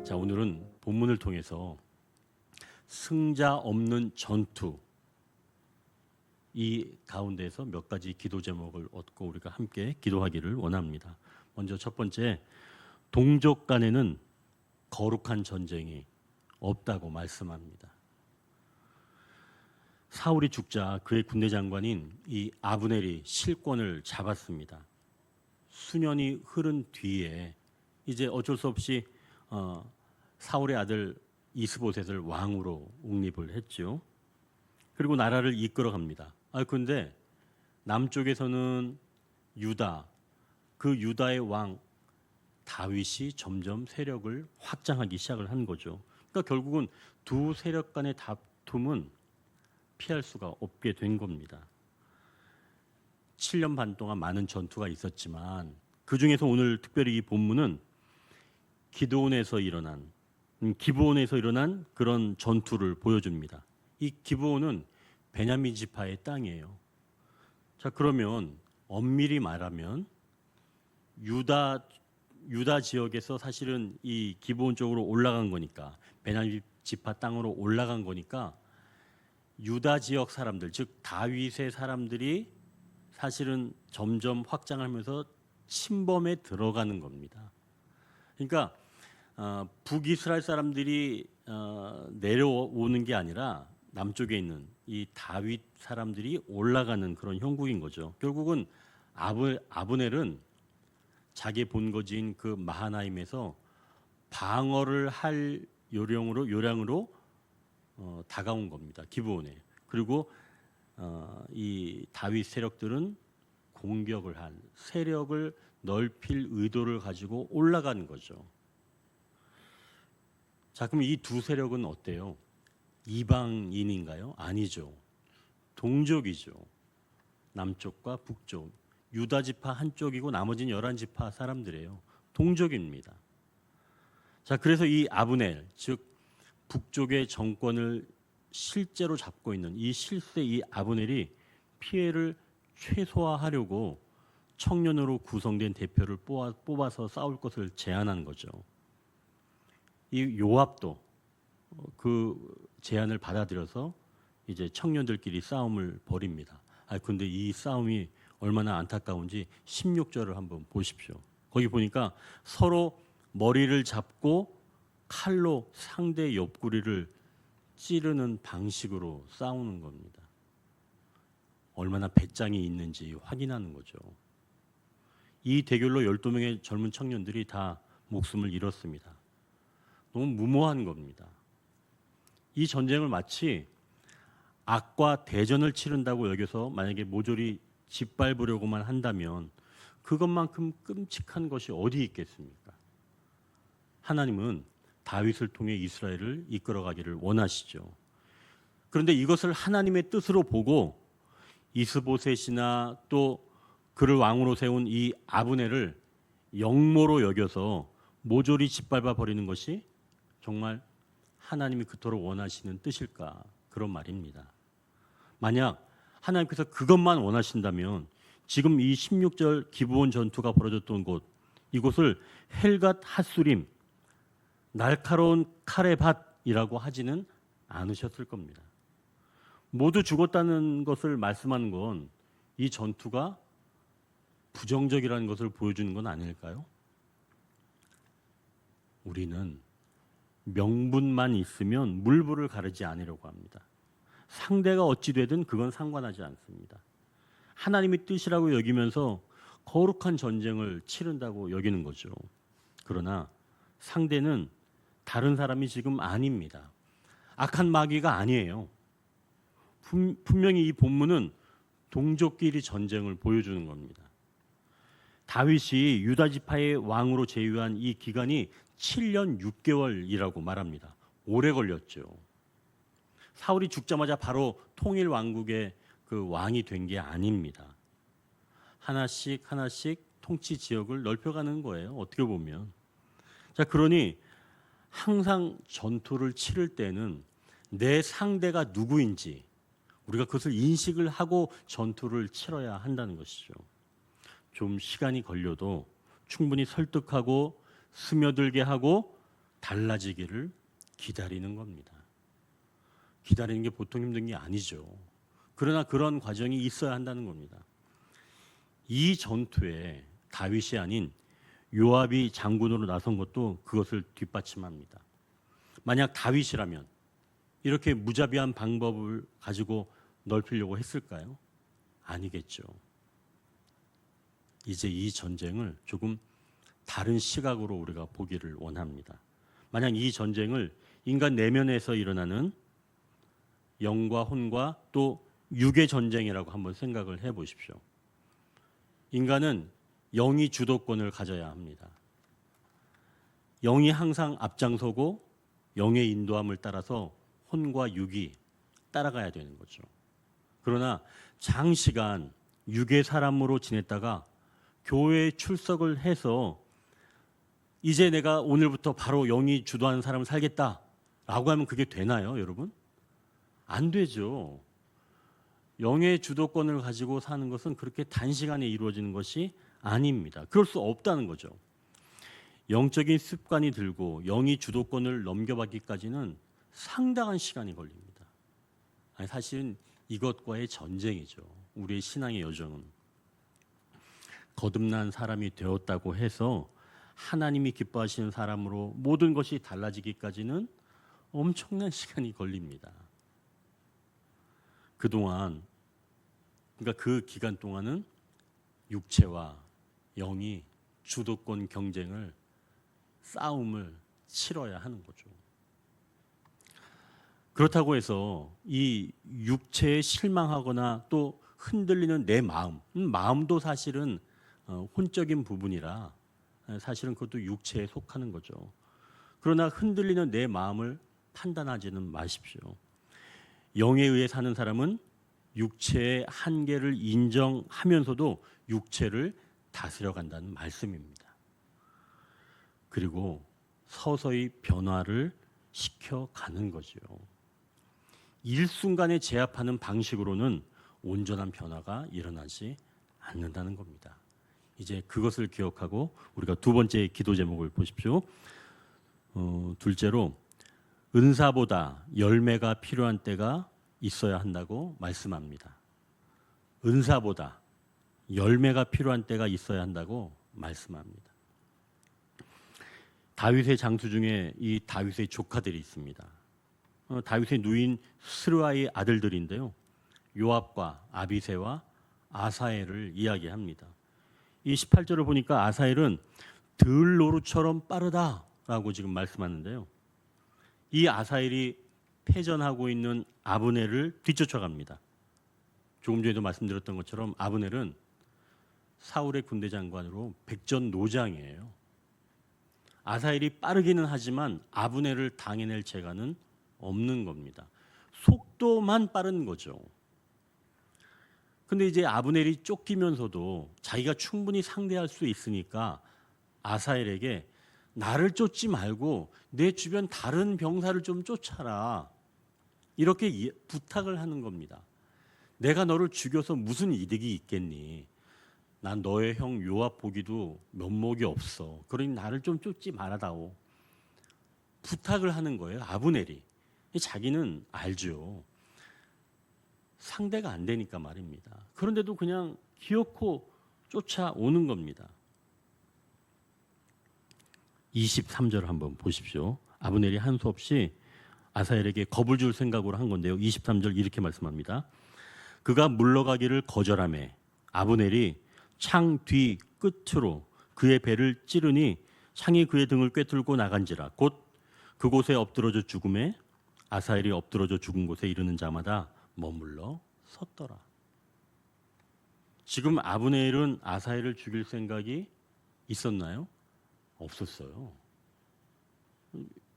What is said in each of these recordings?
자, 오늘은 본문을 통해서 승자 없는 전투 이 가운데서 몇 가지 기도 제목을 얻고 우리가 함께 기도하기를 원합니다. 먼저 첫 번째, 동족 간에는 거룩한 전쟁이 없다고 말씀합니다. 사울이 죽자 그의 군대 장관인 이 아브넬이 실권을 잡았습니다. 수년이 흐른 뒤에 이제 어쩔 수 없이 사울의 아들 이스보셋을 왕으로 옹립을 했죠. 그리고 나라를 이끌어갑니다. 그런데 남쪽에서는 유다, 그 유다의 왕 다윗이 점점 세력을 확장하기 시작을 한 거죠. 그러니까 결국은 두 세력 간의 다툼은 피할 수가 없게 된 겁니다. 7년 반 동안 많은 전투가 있었지만 그 중에서 오늘 특별히 이 본문은 기브온에서 일어난 그런 전투를 보여줍니다. 이 기브온은 베냐민 지파의 땅이에요. 자, 그러면 엄밀히 말하면 유다 지역에서 사실은 이 기브온 쪽으로 올라간 거니까, 베냐민 지파 땅으로 올라간 거니까 유다 지역 사람들, 즉 다윗의 사람들이 사실은 점점 확장하면서 침범에 들어가는 겁니다. 그러니까 북이스라엘 사람들이 내려오는 게 아니라 남쪽에 있는 이 다윗 사람들이 올라가는 그런 형국인 거죠. 결국은 아브넬은 자기 본거지인 그 마하나임에서 방어를 할 요량으로 다가온 겁니다. 기브온에. 그리고 이 다윗 세력들은 공격을 한 세력을 넓힐 의도를 가지고 올라가는 거죠. 자, 그럼 이 두 세력은 어때요? 이방인인가요? 아니죠. 동족이죠. 남쪽과 북쪽. 유다 지파 한쪽이고 나머지는 11지파 사람들이에요. 동족입니다. 자, 그래서 이 아브넬, 즉 북쪽의 정권을 실제로 잡고 있는 이 실세 이 아브넬이 피해를 최소화하려고 청년으로 구성된 대표를 뽑아서 싸울 것을 제안한 거죠. 이 요압도 그 제안을 받아들여서 이제 청년들끼리 싸움을 벌입니다. 근데 이 싸움이 얼마나 안타까운지 16절을 한번 보십시오. 거기 보니까 서로 머리를 잡고 칼로 상대 옆구리를 찌르는 방식으로 싸우는 겁니다. 얼마나 배짱이 있는지 확인하는 거죠. 이 대결로 12명의 젊은 청년들이 다 목숨을 잃었습니다. 너무 무모한 겁니다. 이 전쟁을 마치 악과 대전을 치른다고 여겨서 만약에 모조리 짓밟으려고만 한다면 그것만큼 끔찍한 것이 어디 있겠습니까? 하나님은 다윗을 통해 이스라엘을 이끌어가기를 원하시죠. 그런데 이것을 하나님의 뜻으로 보고 이스보셋이나 또 그를 왕으로 세운 이 아브넬을 영모로 여겨서 모조리 짓밟아 버리는 것이 정말 하나님이 그토록 원하시는 뜻일까? 그런 말입니다. 만약 하나님께서 그것만 원하신다면 지금 이 16절 기브온 전투가 벌어졌던 이곳을 헬갓 핫수림, 날카로운 칼의 밭이라고 하지는 않으셨을 겁니다. 모두 죽었다는 것을 말씀하는 건 이 전투가 부정적이라는 것을 보여주는 건 아닐까요? 우리는 명분만 있으면 물불을 가르지 않으려고 합니다. 상대가 어찌 되든 그건 상관하지 않습니다. 하나님의 뜻이라고 여기면서 거룩한 전쟁을 치른다고 여기는 거죠. 그러나 상대는 다른 사람이 지금 아닙니다. 악한 마귀가 아니에요. 분명히 이 본문은 동족끼리 전쟁을 보여주는 겁니다. 다윗이 유다 지파의 왕으로 재위한 이 기간이 7년 6개월이라고 말합니다. 오래 걸렸죠. 사울이 죽자마자 바로 통일 왕국의 그 왕이 된 게 아닙니다. 하나씩 통치 지역을 넓혀가는 거예요. 어떻게 보면. 자, 그러니 항상 전투를 치를 때는 내 상대가 누구인지 우리가 그것을 인식을 하고 전투를 치러야 한다는 것이죠. 좀 시간이 걸려도 충분히 설득하고 스며들게 하고 달라지기를 기다리는 겁니다. 기다리는 게 보통 힘든 게 아니죠. 그러나 그런 과정이 있어야 한다는 겁니다. 이 전투에 다윗이 아닌 요압이 장군으로 나선 것도 그것을 뒷받침합니다. 만약 다윗이라면 이렇게 무자비한 방법을 가지고 넓히려고 했을까요? 아니겠죠. 이제 이 전쟁을 조금 다른 시각으로 우리가 보기를 원합니다. 만약 이 전쟁을 인간 내면에서 일어나는 영과 혼과 또 육의 전쟁이라고 한번 생각을 해보십시오. 인간은 영이 주도권을 가져야 합니다. 영이 항상 앞장서고 영의 인도함을 따라서 혼과 육이 따라가야 되는 거죠. 그러나 장시간 육의 사람으로 지냈다가 교회에 출석을 해서 이제 내가 오늘부터 바로 영이 주도하는 사람을 살겠다라고 하면 그게 되나요, 여러분? 안 되죠. 영의 주도권을 가지고 사는 것은 그렇게 단시간에 이루어지는 것이 아닙니다. 그럴 수 없다는 거죠. 영적인 습관이 들고 영이 주도권을 넘겨받기까지는 상당한 시간이 걸립니다. 아니, 사실은 이것과의 전쟁이죠. 우리의 신앙의 여정은. 거듭난 사람이 되었다고 해서 하나님이 기뻐하시는 사람으로 모든 것이 달라지기까지는 엄청난 시간이 걸립니다. 그동안, 그러니까 그 기간 동안은 육체와 영이 주도권 경쟁을, 싸움을 치러야 하는 거죠. 그렇다고 해서 이 육체에 실망하거나 또 흔들리는 내 마음도 사실은 혼적인 부분이라 사실은 그것도 육체에 속하는 거죠. 그러나 흔들리는 내 마음을 판단하지는 마십시오. 영에 의해 사는 사람은 육체의 한계를 인정하면서도 육체를 다스려 간다는 말씀입니다. 그리고 서서히 변화를 시켜가는 거죠. 일순간에 제압하는 방식으로는 온전한 변화가 일어나지 않는다는 겁니다. 이제 그것을 기억하고 우리가 두 번째 기도 제목을 보십시오. 둘째로 은사보다 열매가 필요한 때가 있어야 한다고 말씀합니다. 은사보다 열매가 필요한 때가 있어야 한다고 말씀합니다. 다윗의 장수 중에 이 다윗의 조카들이 있습니다. 다윗의 누인 스르아의 아들들인데요. 요압과 아비새와 아사엘을 이야기합니다. 이 18절을 보니까 아사엘은 들노루처럼 빠르다라고 지금 말씀하는데요. 이 아사엘이 패전하고 있는 아브넬을 뒤쫓아갑니다. 조금 전에도 말씀드렸던 것처럼 아브넬은 사울의 군대 장관으로 백전노장이에요. 아사엘이 빠르기는 하지만 아브넬을 당해낼 재간은 없는 겁니다. 속도만 빠른 거죠. 근데 이제 아브넬이 쫓기면서도 자기가 충분히 상대할 수 있으니까 아사엘에게 나를 쫓지 말고 내 주변 다른 병사를 좀 쫓아라. 이렇게 부탁을 하는 겁니다. 내가 너를 죽여서 무슨 이득이 있겠니? 난 너의 형 요압 보기도 면목이 없어. 그러니 나를 좀 쫓지 말아다오. 부탁을 하는 거예요. 아브넬이. 자기는 알죠. 상대가 안 되니까 말입니다. 그런데도 그냥 기어코 쫓아오는 겁니다. 23절을 한번 보십시오. 아브넬이 한 수 없이 아사엘에게 겁을 줄 생각으로 한 건데요. 23절 이렇게 말씀합니다. 그가 물러가기를 거절하매 아브넬이 창 뒤 끝으로 그의 배를 찌르니 창이 그의 등을 꿰뚫고 나간지라. 곧 그곳에 엎드러져 죽음에 아사엘이 엎드러져 죽은 곳에 이르는 자마다 머물러 섰더라. 지금 아브넬은 아사엘을 죽일 생각이 있었나요? 없었어요.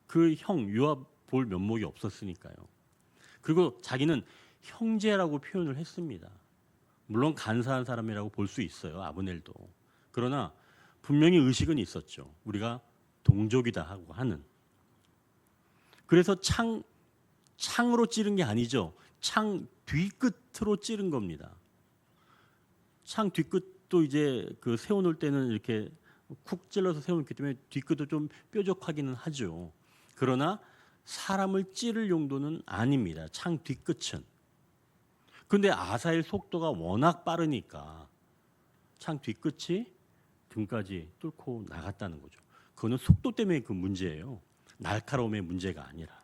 그 형 요압 볼 면목이 없었으니까요. 그리고 자기는 형제라고 표현을 했습니다. 물론 간사한 사람이라고 볼 수 있어요. 아브넬도. 그러나 분명히 의식은 있었죠. 우리가 동족이다 하고 하는. 그래서 창으로 찌른 게 아니죠. 창 뒤끝으로 찌른 겁니다. 창 뒤끝도 이제 그 세워놓을 때는 이렇게 쿡 찔러서 세워놓기 때문에 뒤끝도 좀 뾰족하기는 하죠. 그러나 사람을 찌를 용도는 아닙니다. 창 뒤끝은. 근데 아사엘 속도가 워낙 빠르니까 창 뒤끝이 등까지 뚫고 나갔다는 거죠. 그거는 속도 때문에 그 문제예요. 날카로움의 문제가 아니라.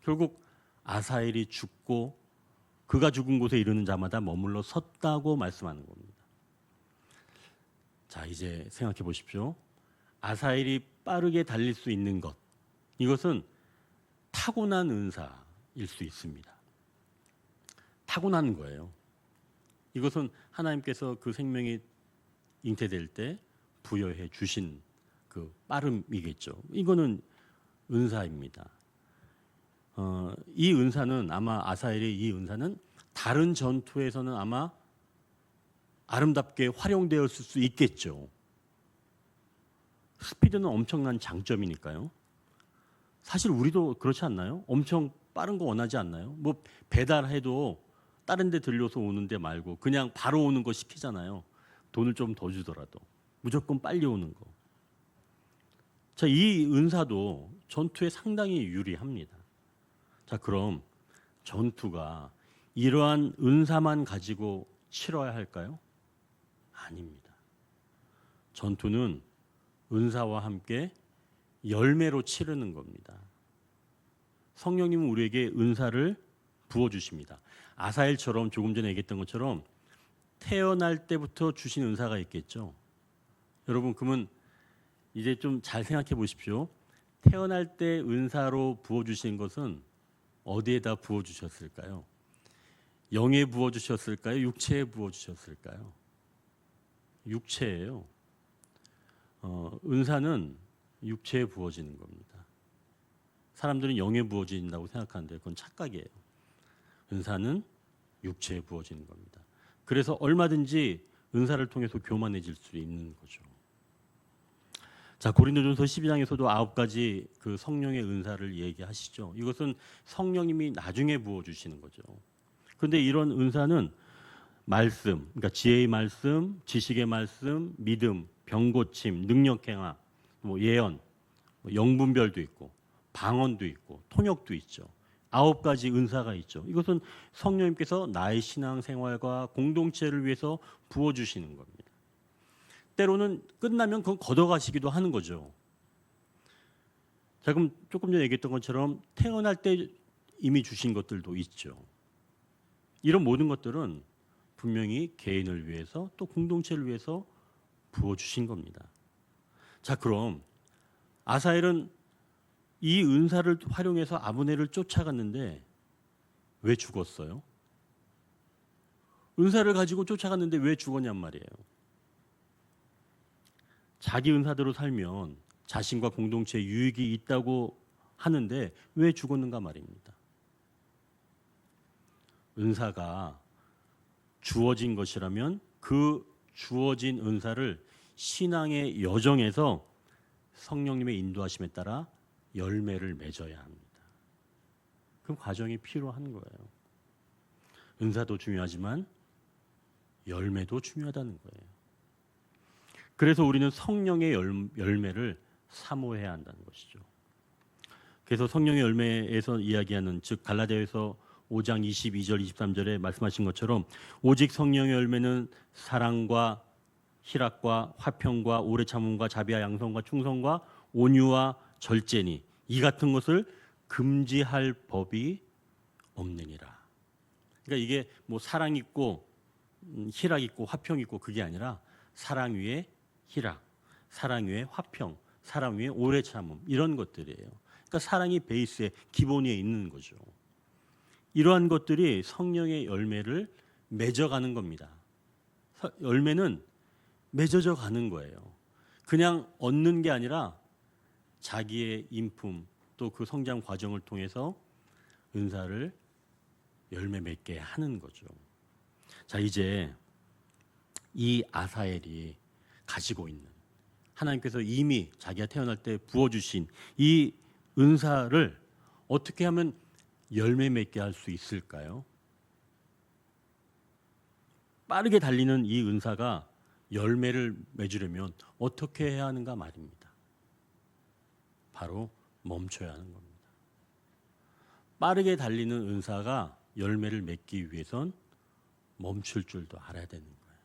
결국 아사엘이 죽고 그가 죽은 곳에 이르는 자마다 머물러 섰다고 말씀하는 겁니다. 자, 이제 생각해 보십시오. 아사엘이 빠르게 달릴 수 있는 것, 이것은 타고난 은사일 수 있습니다. 타고난 거예요. 이것은 하나님께서 그 생명이 잉태될 때 부여해 주신 그 빠름이겠죠. 이거는 은사입니다. 이 은사는 아마 아사엘의 이 은사는 다른 전투에서는 아마 아름답게 활용되었을 수 있겠죠. 스피드는 엄청난 장점이니까요. 사실 우리도 그렇지 않나요? 엄청 빠른 거 원하지 않나요? 뭐 배달해도 다른 데 들려서 오는 데 말고 그냥 바로 오는 거 시키잖아요. 돈을 좀 더 주더라도 무조건 빨리 오는 거. 자, 이 은사도 전투에 상당히 유리합니다. 자, 그럼 전투가 이러한 은사만 가지고 치러야 할까요? 아닙니다. 전투는 은사와 함께 열매로 치르는 겁니다. 성령님은 우리에게 은사를 부어주십니다. 아사엘처럼 조금 전에 얘기했던 것처럼 태어날 때부터 주신 은사가 있겠죠. 여러분, 그러면 이제 좀 잘 생각해 보십시오. 태어날 때 은사로 부어주신 것은 어디에다 부어주셨을까요? 영에 부어주셨을까요? 육체에 부어주셨을까요? 육체예요. 은사는 육체에 부어지는 겁니다. 사람들은 영에 부어진다고 생각하는데 그건 착각이에요. 은사는 육체에 부어지는 겁니다. 그래서 얼마든지 은사를 통해서 교만해질 수 있는 거죠. 자, 고린도전서 12장에서도 9가지 그 성령의 은사를 얘기하시죠. 이것은 성령님이 나중에 부어 주시는 거죠. 그런데 이런 은사는 말씀, 그러니까 지혜의 말씀, 지식의 말씀, 믿음, 병고침, 능력 행하, 뭐 예언, 뭐 영분별도 있고 방언도 있고 통역도 있죠. 9가지 은사가 있죠. 이것은 성령님께서 나의 신앙 생활과 공동체를 위해서 부어 주시는 겁니다. 때로는 끝나면 그건 걷어가시기도 하는 거죠. 자, 그럼 조금 전에 얘기했던 것처럼 태어날 때 이미 주신 것들도 있죠. 이런 모든 것들은 분명히 개인을 위해서 또 공동체를 위해서 부어주신 겁니다. 자, 그럼 아사엘은 이 은사를 활용해서 아브넬을 쫓아갔는데 왜 죽었어요? 은사를 가지고 쫓아갔는데 왜 죽었냔 말이에요. 자기 은사대로 살면 자신과 공동체에 유익이 있다고 하는데 왜 죽었는가 말입니다. 은사가 주어진 것이라면 그 주어진 은사를 신앙의 여정에서 성령님의 인도하심에 따라 열매를 맺어야 합니다. 그 과정이 필요한 거예요. 은사도 중요하지만 열매도 중요하다는 거예요. 그래서 우리는 성령의 열매를 사모해야 한다는 것이죠. 그래서 성령의 열매에서 이야기하는, 즉 갈라디아서 5장 22절 23절에 말씀하신 것처럼 오직 성령의 열매는 사랑과 희락과 화평과 오래 참음과 자비와 양성과 충성과 온유와 절제니 이 같은 것을 금지할 법이 없느니라. 그러니까 이게 뭐 사랑 있고 희락 있고 화평 있고 그게 아니라 사랑 위에 희락, 사랑 위에 화평, 사랑 위에 오래 참음, 이런 것들이에요. 그러니까 사랑이 베이스에 기본에 있는 거죠. 이러한 것들이 성령의 열매를 맺어가는 겁니다. 열매는 맺어져 가는 거예요. 그냥 얻는 게 아니라 자기의 인품 또 그 성장 과정을 통해서 은사를 열매 맺게 하는 거죠. 자, 이제 이 아사엘이 가지고 있는, 하나님께서 이미 자기가 태어날 때 부어주신 이 은사를 어떻게 하면 열매 맺게 할 수 있을까요? 빠르게 달리는 이 은사가 열매를 맺으려면 어떻게 해야 하는가 말입니다. 바로 멈춰야 하는 겁니다. 빠르게 달리는 은사가 열매를 맺기 위해선 멈출 줄도 알아야 되는 거예요.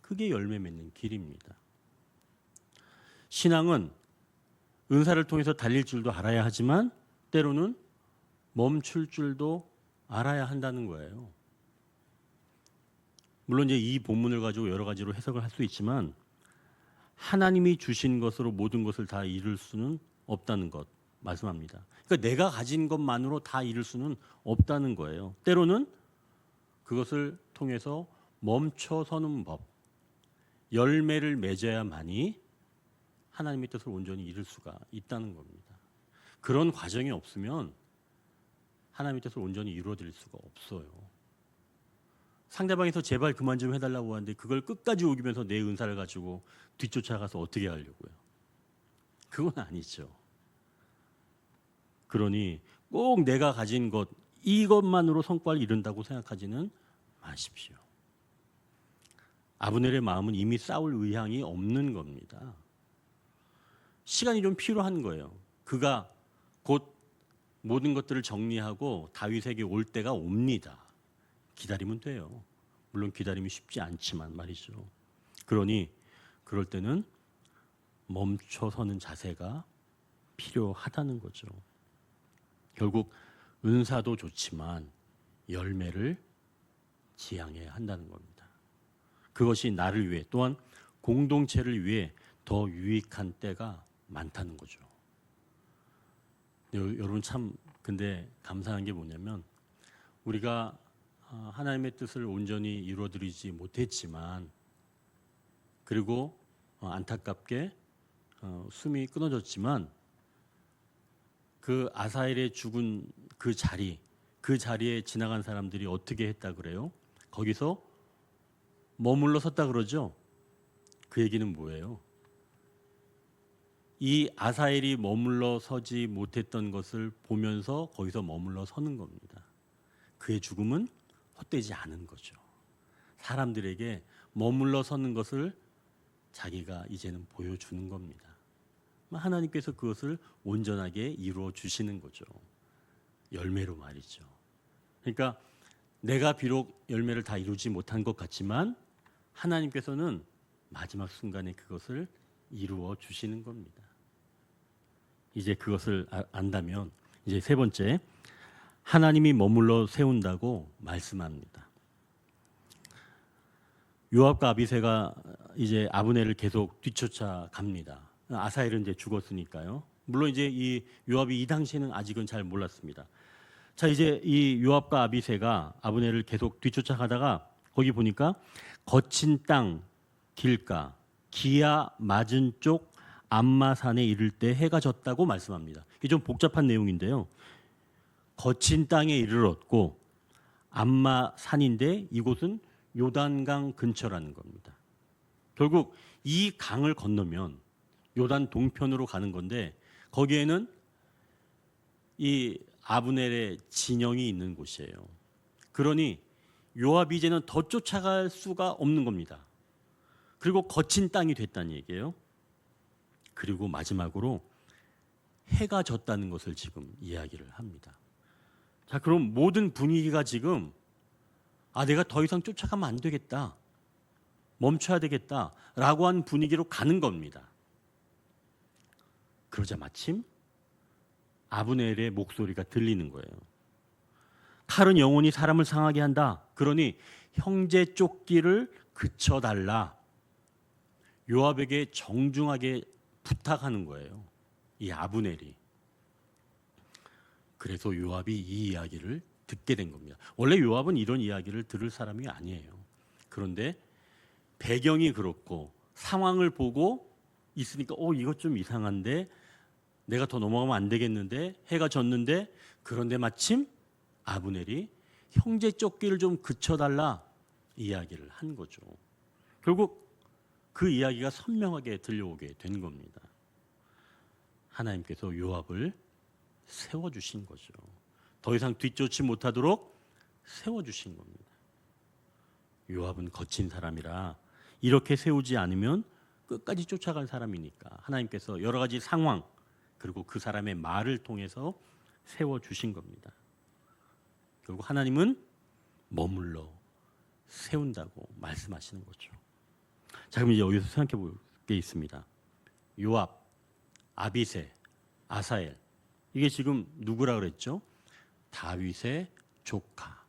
그게 열매 맺는 길입니다. 신앙은 은사를 통해서 달릴 줄도 알아야 하지만 때로는 멈출 줄도 알아야 한다는 거예요. 물론 이제 이 본문을 가지고 여러 가지로 해석을 할 수 있지만 하나님이 주신 것으로 모든 것을 다 이룰 수는 없다는 것 말씀합니다. 그러니까 내가 가진 것만으로 다 이룰 수는 없다는 거예요. 때로는 그것을 통해서 멈춰서는 법, 열매를 맺어야만이 하나님의 뜻을 온전히 이룰 수가 있다는 겁니다. 그런 과정이 없으면 하나님의 뜻을 온전히 이루어드릴 수가 없어요. 상대방에서 제발 그만 좀 해달라고 하는데 그걸 끝까지 우기면서 내 은사를 가지고 뒤쫓아가서 어떻게 하려고요? 그건 아니죠. 그러니 꼭 내가 가진 것 이것만으로 성과를 이룬다고 생각하지는 마십시오. 아브넬의 마음은 이미 싸울 의향이 없는 겁니다. 시간이 좀 필요한 거예요. 그가 곧 모든 것들을 정리하고 다윗에게 올 때가 옵니다. 기다리면 돼요. 물론 기다림이 쉽지 않지만 말이죠. 그러니 그럴 때는 멈춰서는 자세가 필요하다는 거죠. 결국 은사도 좋지만 열매를 지향해야 한다는 겁니다. 그것이 나를 위해 또한 공동체를 위해 더 유익한 때가 많다는 거죠. 여러분 참 근데 감사한 게 뭐냐면 우리가 하나님의 뜻을 온전히 이루어드리지 못했지만 그리고 안타깝게 숨이 끊어졌지만 그 아사엘의 죽은 그 자리에 지나간 사람들이 어떻게 했다 그래요? 거기서 머물러 섰다 그러죠. 그 얘기는 뭐예요? 이 아사엘이 머물러 서지 못했던 것을 보면서 거기서 머물러 서는 겁니다. 그의 죽음은 헛되지 않은 거죠. 사람들에게 머물러 서는 것을 자기가 이제는 보여주는 겁니다. 하나님께서 그것을 온전하게 이루어 주시는 거죠. 열매로 말이죠. 그러니까 내가 비록 열매를 다 이루지 못한 것 같지만 하나님께서는 마지막 순간에 그것을 이루어 주시는 겁니다. 이제 그것을 안다면 이제 세 번째, 하나님이 머물러 세운다고 말씀합니다. 요압과 아비새가 이제 아브넬을 계속 뒤쫓아 갑니다. 아사엘은 이제 죽었으니까요. 물론 이제 이 요압이 이 당시에는 아직은 잘 몰랐습니다. 자, 이제 이 요압과 아비새가 아브넬을 계속 뒤쫓아가다가 거기 보니까 거친 땅 길가 기아 맞은 쪽 암마산에 이를 때 해가 졌다고 말씀합니다. 이게 좀 복잡한 내용인데요. 거친 땅에 이르렀고 암마산인데 이곳은 요단강 근처라는 겁니다. 결국 이 강을 건너면 요단 동편으로 가는 건데 거기에는 이 아브넬의 진영이 있는 곳이에요. 그러니 요압이 이제는 더 쫓아갈 수가 없는 겁니다. 그리고 거친 땅이 됐다는 얘기예요. 그리고 마지막으로 해가 졌다는 것을 지금 이야기를 합니다. 자, 그럼 모든 분위기가 지금 내가 더 이상 쫓아가면 안 되겠다. 멈춰야 되겠다라고 한 분위기로 가는 겁니다. 그러자 마침 아브넬의 목소리가 들리는 거예요. 칼은 영원히 사람을 상하게 한다. 그러니 형제 쫓기를 그쳐달라. 요압에게 정중하게 부탁하는 거예요. 이 아브넬이. 그래서 요압이 이 이야기를 듣게 된 겁니다. 원래 요압은 이런 이야기를 들을 사람이 아니에요. 그런데 배경이 그렇고 상황을 보고 있으니까 이것 좀 이상한데 내가 더 넘어가면 안 되겠는데 해가 졌는데 그런데 마침 아브넬이 형제 쫓기를 좀 그쳐달라 이야기를 한 거죠. 결국 그 이야기가 선명하게 들려오게 된 겁니다. 하나님께서 요압을 세워주신 거죠. 더 이상 뒤쫓지 못하도록 세워주신 겁니다. 요압은 거친 사람이라 이렇게 세우지 않으면 끝까지 쫓아갈 사람이니까 하나님께서 여러 가지 상황, 그리고 그 사람의 말을 통해서 세워주신 겁니다. 결국 하나님은 머물러 세운다고 말씀하시는 거죠. 자, 그럼 이제 여기서 생각해 볼 게 있습니다. 요압, 아비새, 아사엘, 이게 지금 누구라 그랬죠? 다윗의 조카,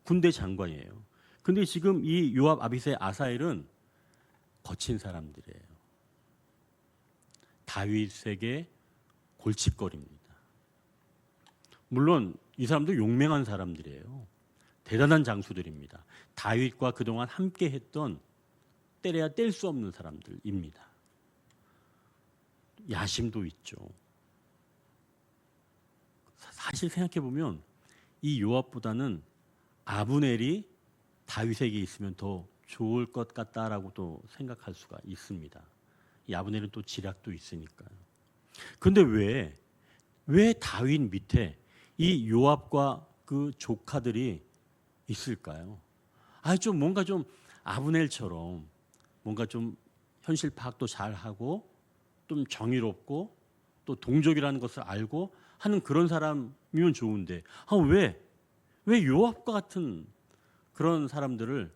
군대 장관이에요. 근데 지금 이 요압, 아비새, 아사엘은 거친 사람들이에요. 다윗에게 골칫거리입니다. 물론 이 사람도 용맹한 사람들이에요. 대단한 장수들입니다. 다윗과 그동안 함께 했던 때려야 뗄 수 없는 사람들입니다. 야심도 있죠. 사실 생각해 보면 이 요압보다는 아브넬이 다윗에게 있으면 더 좋을 것 같다라고도 생각할 수가 있습니다. 이 아브넬은 또 지략도 있으니까요. 그런데 왜 다윗 밑에 이 요압과 그 조카들이 있을까요? 좀 뭔가 좀 아브넬처럼 뭔가 좀 현실 파악도 잘 하고 좀 정의롭고 또 동족이라는 것을 알고 하는 그런 사람이면 좋은데 왜 요압과 같은 그런 사람들을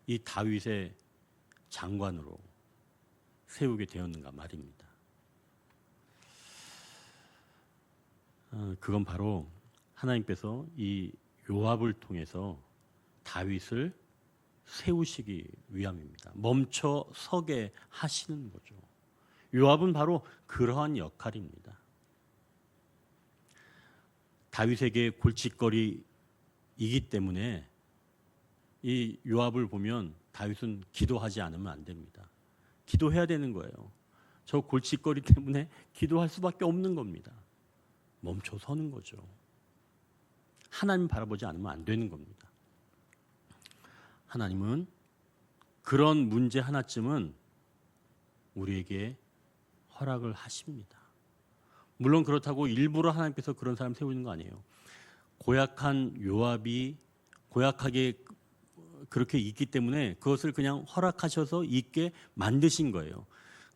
이 다윗의 장관으로 세우게 되었는가 말입니다. 그건 바로 하나님께서 이 요압을 통해서 다윗을 세우시기 위함입니다. 멈춰 서게 하시는 거죠. 요압은 바로 그러한 역할입니다. 다윗에게 골칫거리이기 때문에 이 요압을 보면 다윗은 기도하지 않으면 안 됩니다. 기도해야 되는 거예요. 저 골칫거리 때문에 기도할 수밖에 없는 겁니다. 멈춰 서는 거죠. 하나님 바라보지 않으면 안 되는 겁니다. 하나님은 그런 문제 하나쯤은 우리에게 허락을 하십니다. 물론 그렇다고 일부러 하나님께서 그런 사람 세우는 거 아니에요. 고약한 요압이 고약하게 그렇게 있기 때문에 그것을 그냥 허락하셔서 있게 만드신 거예요.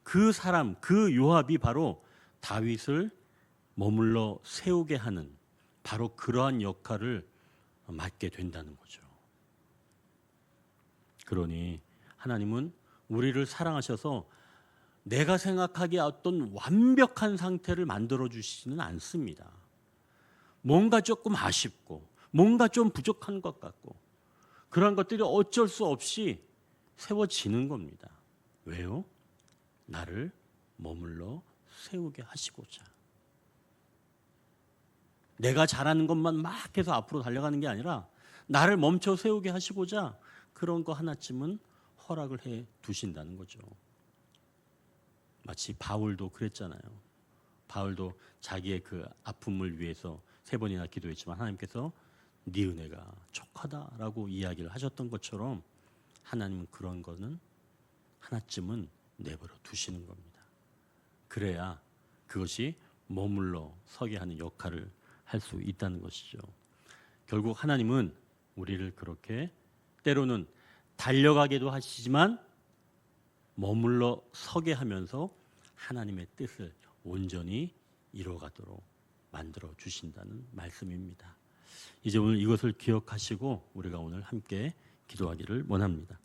그 사람, 그 요압이 바로 다윗을 머물러 세우게 하는 바로 그러한 역할을 맡게 된다는 거죠. 그러니 하나님은 우리를 사랑하셔서 내가 생각하기에 어떤 완벽한 상태를 만들어 주시지는 않습니다. 뭔가 조금 아쉽고 뭔가 좀 부족한 것 같고 그런 것들이 어쩔 수 없이 세워지는 겁니다. 왜요? 나를 머물러 세우게 하시고자. 내가 잘하는 것만 막 해서 앞으로 달려가는 게 아니라 나를 멈춰 세우게 하시고자 그런 거 하나쯤은 허락을 해 두신다는 거죠. 마치 바울도 그랬잖아요. 바울도 자기의 그 아픔을 위해서 3번이나 기도했지만 하나님께서 네 은혜가 촉하다라고 이야기를 하셨던 것처럼 하나님은 그런 거는 하나쯤은 내버려 두시는 겁니다. 그래야 그것이 머물러 서게 하는 역할을 할 수 있다는 것이죠. 결국 하나님은 우리를 그렇게 때로는 달려가게도 하시지만 머물러 서게 하면서 하나님의 뜻을 온전히 이루어가도록 만들어 주신다는 말씀입니다. 이제 오늘 이것을 기억하시고 우리가 오늘 함께 기도하기를 원합니다.